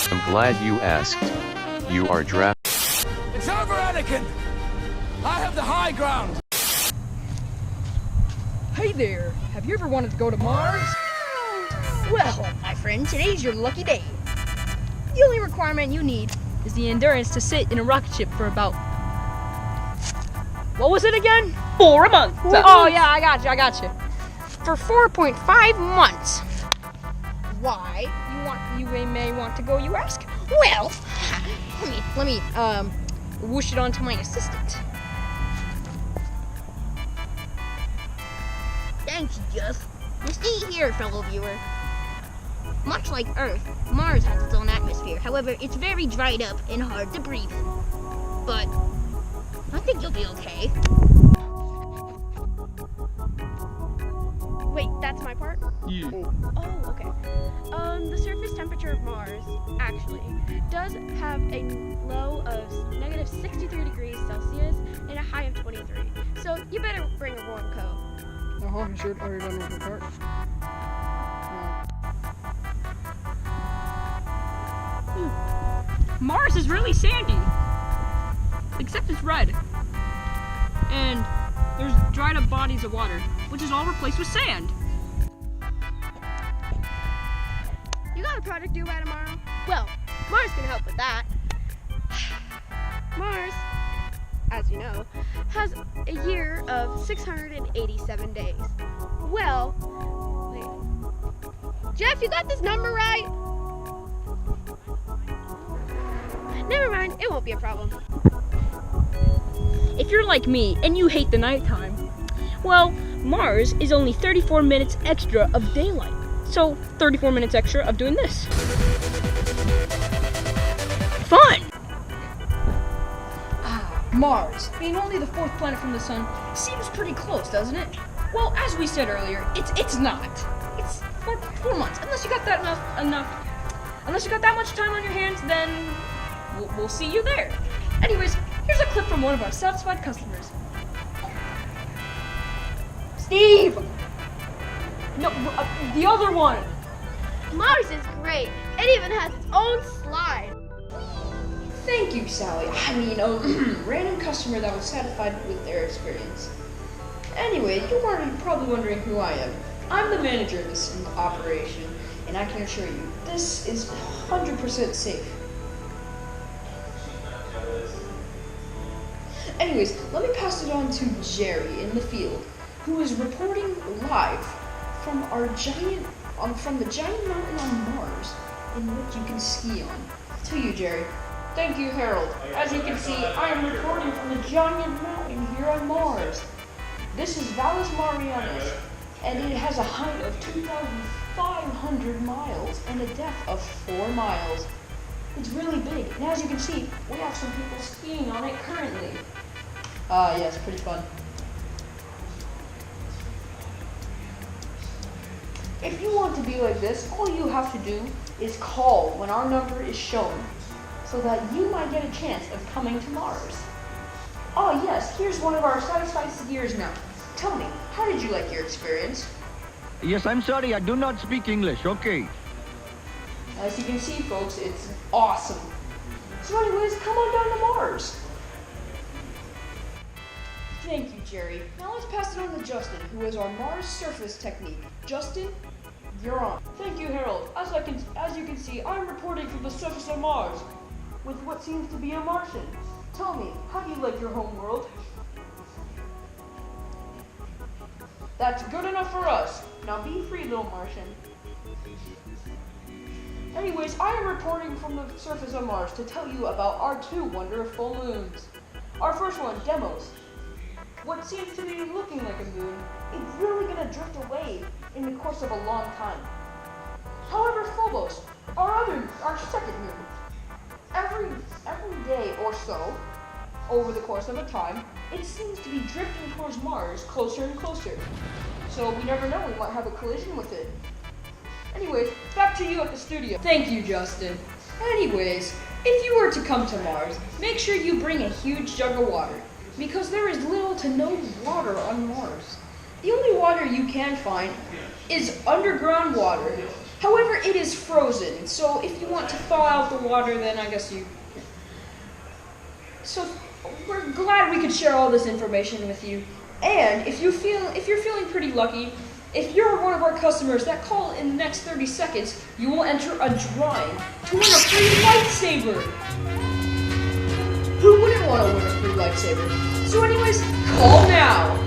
I'm glad you asked. You are draft. It's over, Anakin! I have the high ground! Hey there, have you ever wanted to go to Mars? Well, my friend, today's your lucky day. The only requirement you need is the endurance to sit in a rocket ship for about... What was it again? 4 months. Oh yeah, I got you. For 4.5 months. Why you may want to go, you ask? Well, let me whoosh it onto my assistant. Thanks, Jeff. You see here, fellow viewer. Much like Earth, Mars has its own atmosphere. However, it's very dried up and hard to breathe in. But I think you'll be okay. Wait, that's my part? Yeah. Oh, okay. The surface temperature of Mars, actually, does have a low of negative 63 degrees Celsius and a high of 23. So you better bring a warm coat. You sure? Are you done with your part? Mars is really sandy. Except it's red. And there's dried up bodies of water, which is all replaced with sand. You got a project due by tomorrow? Well, Mars can help with that. Mars, as you know, has a year of 687 days. Well, wait. Jeff, you got this number right? Never mind, it won't be a problem. If you're like me and you hate the nighttime, well, Mars is only 34 minutes extra of daylight. So 34 minutes extra of doing this. Fun! Mars, being only the 4th planet from the sun, seems pretty close, doesn't it? Well, as we said earlier, it's not. It's 4 months. Unless you got that unless you got that much time on your hands, then we'll see you there. Anyways, here's a clip from one of our satisfied customers. Steve! No, the other one! Mars is great. It even has its own slide. Thank you, Sally. I mean, a random customer that was satisfied with their experience. Anyway, you're probably wondering who I am. I'm the manager of this operation, and I can assure you, this is 100% safe. Anyways, let me pass it on to Jerry in the field, who is reporting live from from the giant mountain on Mars, in which you can ski on. To you, Jerry. Thank you, Harold. As you can see, I am reporting from the giant mountain here on Mars. This is Valles Marineris, and it has a height of 2,500 miles and a depth of 4 miles. It's really big, and as you can see, we have some people skiing on it currently. Yeah, it's pretty fun. If you want to be like this, all you have to do is call when our number is shown, so that you might get a chance of coming to Mars. Oh yes, here's one of our satisfied skiers now. Tell me, how did you like your experience? Yes, I'm sorry, I do not speak English. Okay. As you can see, folks, it's awesome. So anyways, come on down to Mars. Thank you, Jerry. Now let's pass it on to Justin, who is our Mars surface technique. Justin, you're on. Thank you, Harold. As you can see, I'm reporting from the surface of Mars with what seems to be a Martian. Tell me, how do you like your home world? That's good enough for us. Now be free, little Martian. Anyways, I am reporting from the surface of Mars to tell you about our 2 wonderful moons. Our first one, Deimos. What seems to be looking like a moon is really going to drift away in the course of a long time. However, Phobos, our second moon, every day or so, over the course of a time, it seems to be drifting towards Mars closer and closer. So we never know, we might have a collision with it. Anyways, back to you at the studio. Thank you, Justin. Anyways, if you were to come to Mars, make sure you bring a huge jug of water, because there is little to no water on Mars. The only water you can find is underground water However, it is frozen, so if you want to thaw out the water, then I guess you... So, we're glad we could share all this information with you. And if you're feeling pretty lucky, if you're one of our customers that call in the next 30 seconds, you will enter a drawing to win a free lightsaber. Who wouldn't want to win a free lightsaber? So anyways, call now.